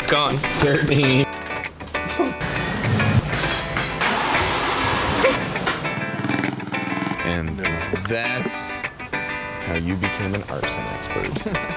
gone. 13. And that's how you became an arson expert.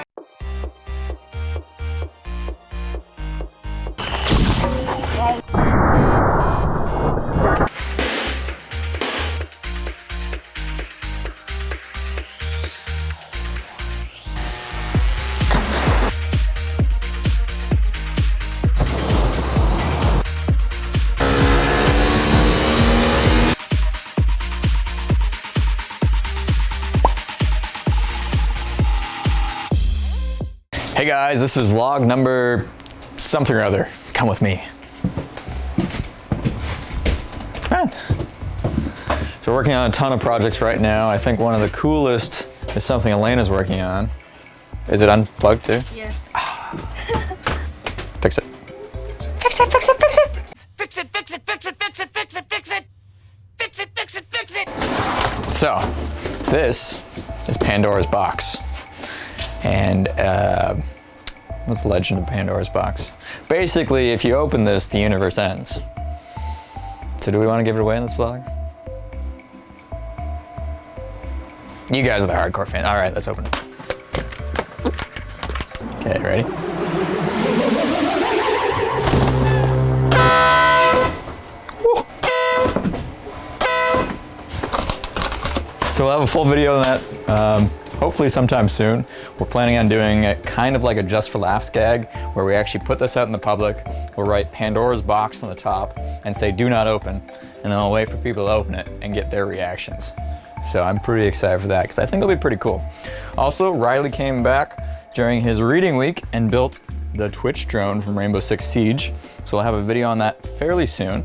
Hey guys, this is vlog number something or other. Come with me. So we're working on a ton of projects right now. I think one of the coolest is something Elena's working on. Is it unplugged too? Yes. Fix it. Fix it, fix it, fix it! Fix it, fix it, fix it, fix it, fix it, fix it! Fix it, fix it, fix it! So, this is Pandora's box. And what's the legend of Pandora's box? Basically, if you open this, the universe ends. So do we want to give it away in this vlog? You guys are the hardcore fans. All right, let's open it. Okay, ready? So we'll have a full video on that. Hopefully sometime soon. We're planning on doing it kind of like a Just for Laughs gag, where we actually put this out in the public. We'll write Pandora's box on the top and say, do not open. And then I'll wait for people to open it and get their reactions. So I'm pretty excited for that because I think it'll be pretty cool. Also, Riley came back during his reading week and built the Twitch drone from Rainbow Six Siege. So I'll have a video on that fairly soon,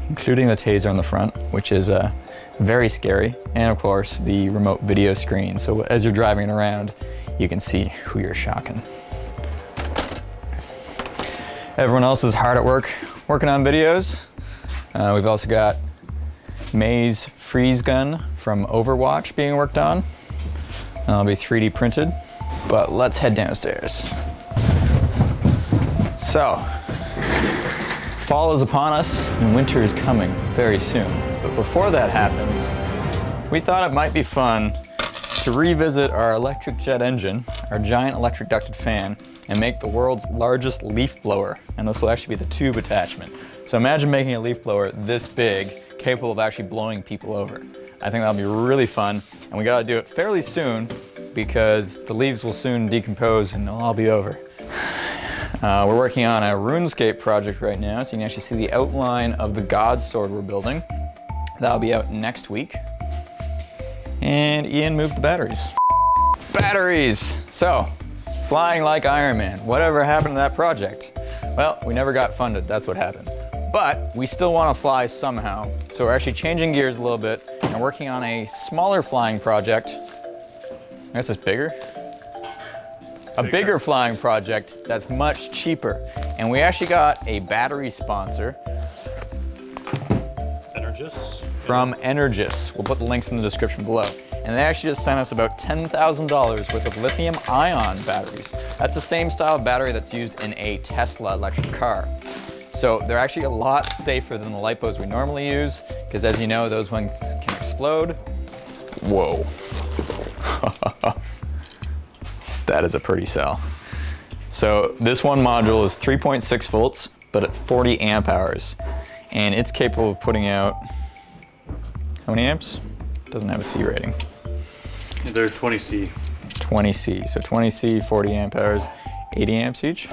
including the taser on the front, which is very scary, and of course the remote video screen, so as you're driving around you can see who you're shocking. Everyone else is hard at work working on videos. We've also got May's freeze gun from Overwatch being worked on. That'll be 3D printed, but let's head downstairs. So, fall is upon us and winter is coming very soon. But before that happens, we thought it might be fun to revisit our electric jet engine, our giant electric ducted fan, and make the world's largest leaf blower. And this will actually be the tube attachment. So imagine making a leaf blower this big, capable of actually blowing people over. I think that'll be really fun, and we gotta do it fairly soon because the leaves will soon decompose and it'll all be over. We're working on a RuneScape project right now, so you can actually see the outline of the God Sword we're building. That'll be out next week. And Ian moved the batteries. Batteries! So, flying like Iron Man. Whatever happened to that project? Well, we never got funded, that's what happened. But we still want to fly somehow. So we're actually changing gears a little bit and working on a smaller flying project. I guess it's bigger. A bigger flying project that's much cheaper. And we actually got a battery sponsor. Energis? From Energis. We'll put the links in the description below. And they actually just sent us about $10,000 worth of lithium-ion batteries. That's the same style of battery that's used in a Tesla electric car. So they're actually a lot safer than the LiPos we normally use, because as you know, those ones can explode. Whoa. That is a pretty cell. So this one module is 3.6 volts, but at 40 amp hours. And it's capable of putting out, how many amps? Doesn't have a C rating. They're 20C. 20C, so 20C, 40 amp hours, 80 amps each?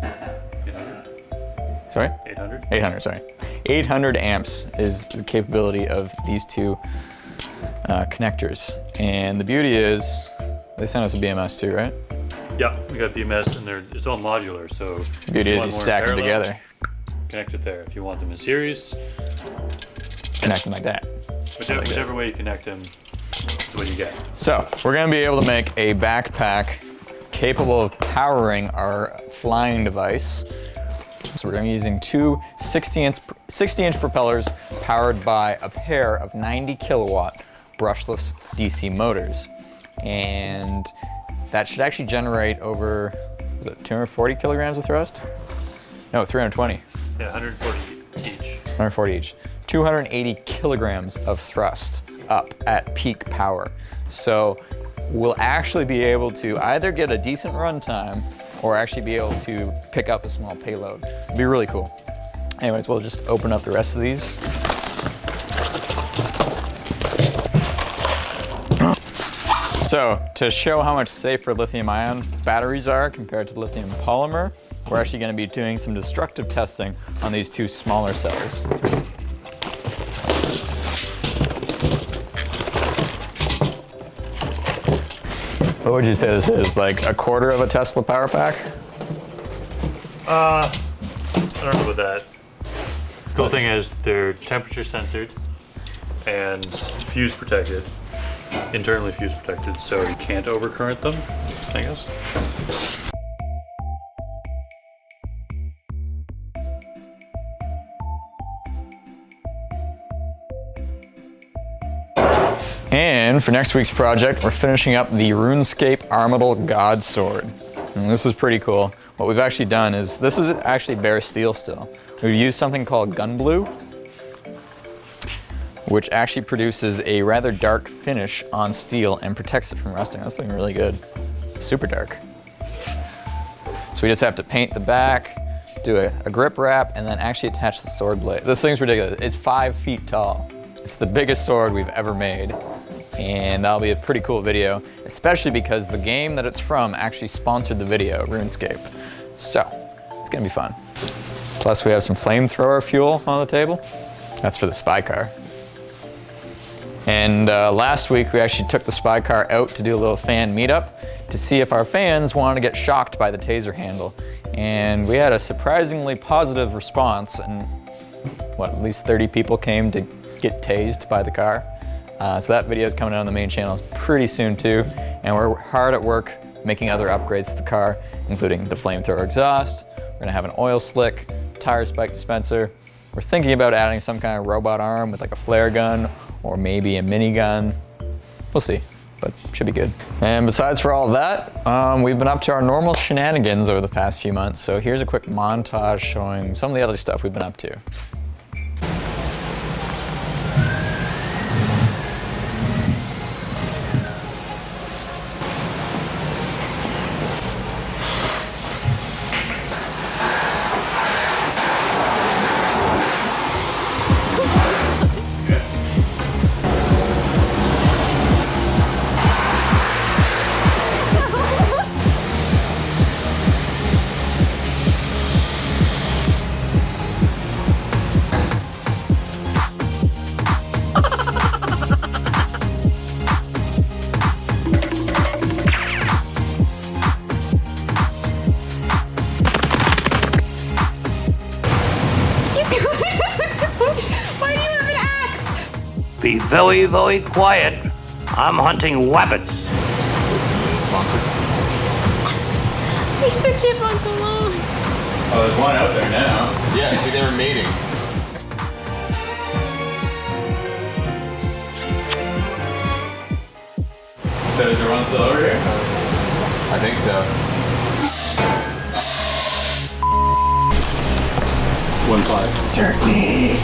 800. Sorry? 800. 800, sorry. 800 amps is the capability of these two connectors. And the beauty is, they sent us a BMS too, right? Yeah, we got BMS and it's all modular, so The beauty is you stack them together. Connect it there. If you want them in series, Connect them like that. whichever way you connect them is what you get. So, we're gonna be able to make a backpack capable of powering our flying device. So we're gonna be using two 60-inch propellers powered by a pair of 90 kilowatt brushless DC motors. And that should actually generate over, is it 240 kilograms of thrust? No, 320. Yeah, 140 each. 140 each. 280 kilograms of thrust up at peak power. So we'll actually be able to either get a decent run time or actually be able to pick up a small payload. It'd be really cool. Anyways, we'll just open up the rest of these. So to show how much safer lithium-ion batteries are compared to lithium polymer, we're actually going to be doing some destructive testing on these two smaller cells. What would you say this is? Like a quarter of a Tesla power pack? I don't know about that. Cool thing is they're temperature censored and fuse protected, internally fuse protected, so you can't overcurrent them, I guess. And for next week's project, we're finishing up the RuneScape Armadyl God Sword. And this is pretty cool. What we've actually done is, this is actually bare steel still. We've used something called gun blue, which actually produces a rather dark finish on steel and protects it from rusting. That's looking really good. Super dark. So we just have to paint the back, do a grip wrap, and then actually attach the sword blade. This thing's ridiculous. It's 5 feet tall. It's the biggest sword we've ever made. And that'll be a pretty cool video, especially because the game that it's from actually sponsored the video, RuneScape. So, it's gonna be fun. Plus we have some flamethrower fuel on the table. That's for the spy car. And last week we actually took the spy car out to do a little fan meetup to see if our fans wanted to get shocked by the taser handle. And we had a surprisingly positive response, and what, at least 30 people came to get tased by the car. So that video is coming out on the main channel pretty soon too, and we're hard at work making other upgrades to the car, including the flamethrower exhaust. We're gonna have an oil slick, tire spike dispenser. We're thinking about adding some kind of robot arm with like a flare gun or maybe a minigun. We'll see, but should be good. And besides for all of that, we've been up to our normal shenanigans over the past few months. So here's a quick montage showing some of the other stuff we've been up to. Be very, very quiet. I'm hunting rabbits. Leave the chipmunk alone. Oh, there's one out there now. Yeah, see, they were mating. So is there one still over here? I think so. 1-5. Dirt me.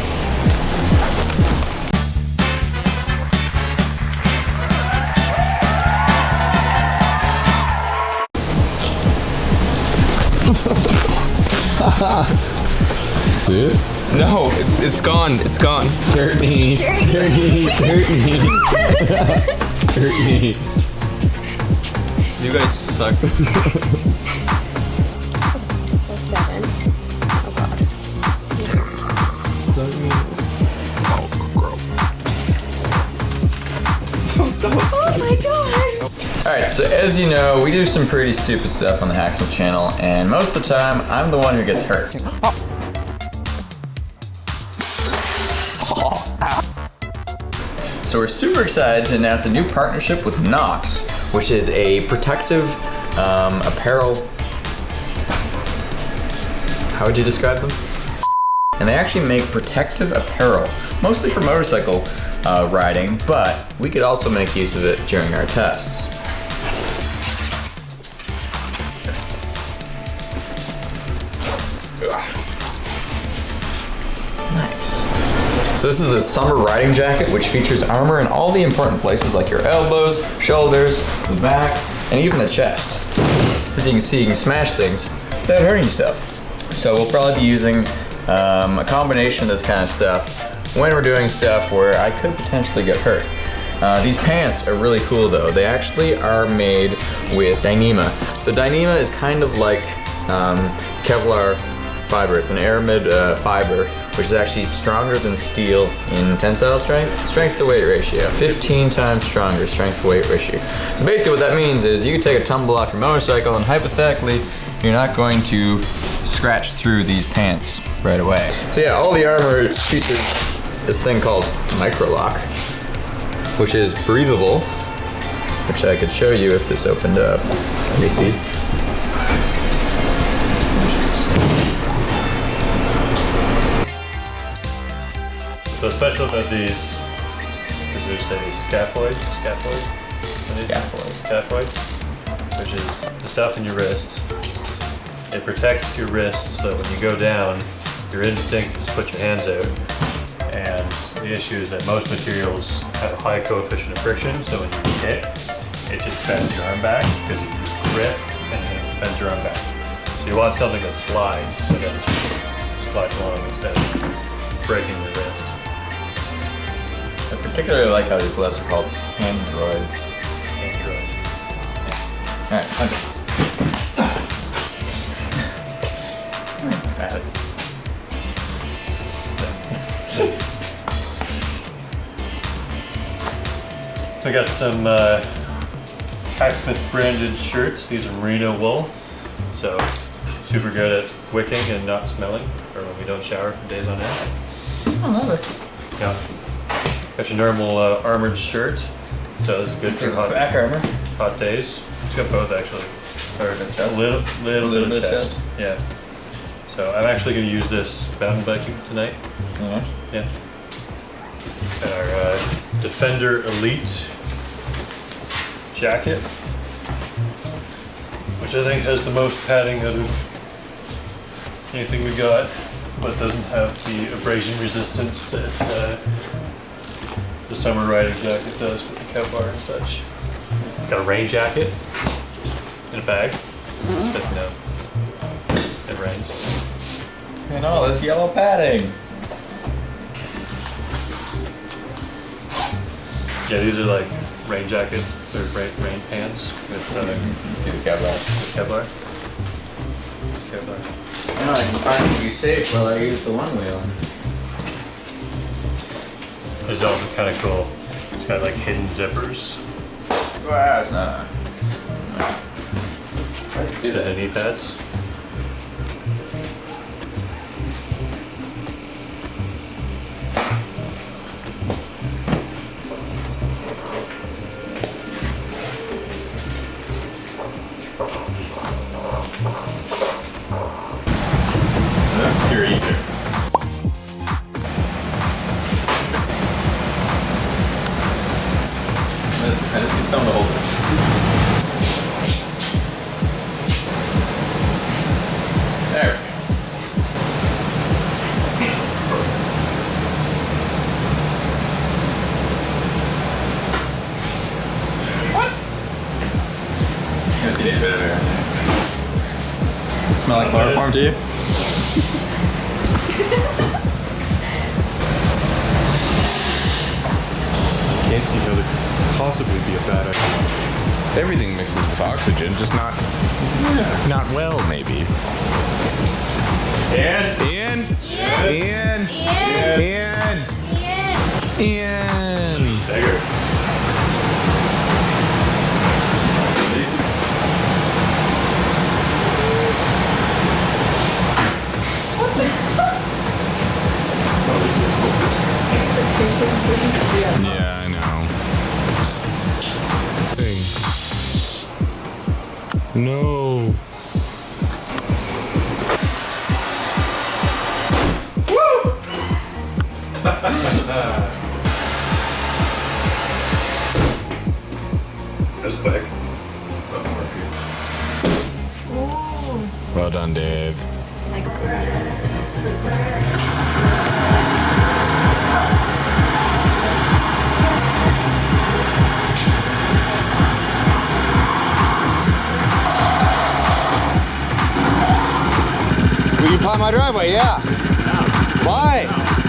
Dude? No, it's gone. It's gone. Dirt me. Dirt me. Dirt me. Dirt me. You guys suck. That's 7. Oh god. Oh my god! Alright, so as you know, we do some pretty stupid stuff on the Hacksmith channel, and most of the time, I'm the one who gets hurt. So we're super excited to announce a new partnership with Nox, which is a protective apparel. How would you describe them? And they actually make protective apparel, mostly for motorcycle riding, but we could also make use of it during our tests. So this is the summer riding jacket, which features armor in all the important places like your elbows, shoulders, the back, and even the chest. As you can see, you can smash things without hurting yourself. So we'll probably be using a combination of this kind of stuff when we're doing stuff where I could potentially get hurt. These pants are really cool though. They actually are made with Dyneema. So Dyneema is kind of like Kevlar fiber. It's an aramid fiber, which is actually stronger than steel in tensile strength. Strength to weight ratio, 15 times stronger strength to weight ratio. So basically what that means is you can take a tumble off your motorcycle and hypothetically, you're not going to scratch through these pants right away. So yeah, all the armor features this thing called Microlock, which is breathable, which I could show you if this opened up. Let me see. So what's special about these is there's a scaphoid, which is the stuff in your wrist. It protects your wrist so that when you go down, your instinct is to put your hands out. And the issue is that most materials have a high coefficient of friction, so when you hit, it just bends your arm back because you grip and it bends your arm back. So you want something that slides so that it just slides along instead of breaking your wrist. I particularly like how these gloves are called Androids. Android. Alright, okay. That's bad. I got some Hacksmith branded shirts. These are merino wool, so super good at wicking and not smelling, or when we don't shower for days on end. I love it. Yeah. Got your normal armored shirt, so this is good for Back armor. hot days. It's got both actually. Or The chest? a little bit of bit of chest. Yeah. So I'm actually going to use this mountain biking tonight. Yeah. Yeah. And our Defender Elite jacket, which I think has the most padding out of anything we got, but doesn't have the abrasion resistance that the summer riding jacket does with the Kevlar and such. Got a rain jacket in a bag, but no, it rains. And all this yellow padding. Yeah, these are like rain jacket, or rain pants with You can see the Kevlar. Kevlar. It's Kevlar. I know, I can finally be safe while I use the one wheel. It's also kind of cool. It's got like hidden zippers. Wow, it's not. Let's do There's that. knee pads. That's pure ether. I just need someone to hold this. There. What? Yes, you need a bit of air in there. Does it smell like chloroform to you? Can't see how there could possibly be a bad idea. Everything mixes with oxygen, just not well, maybe. Ian? Bigger. Yeah, I know. No. That's quick. Well done, Dave. Will you plow my driveway? Yeah. Why?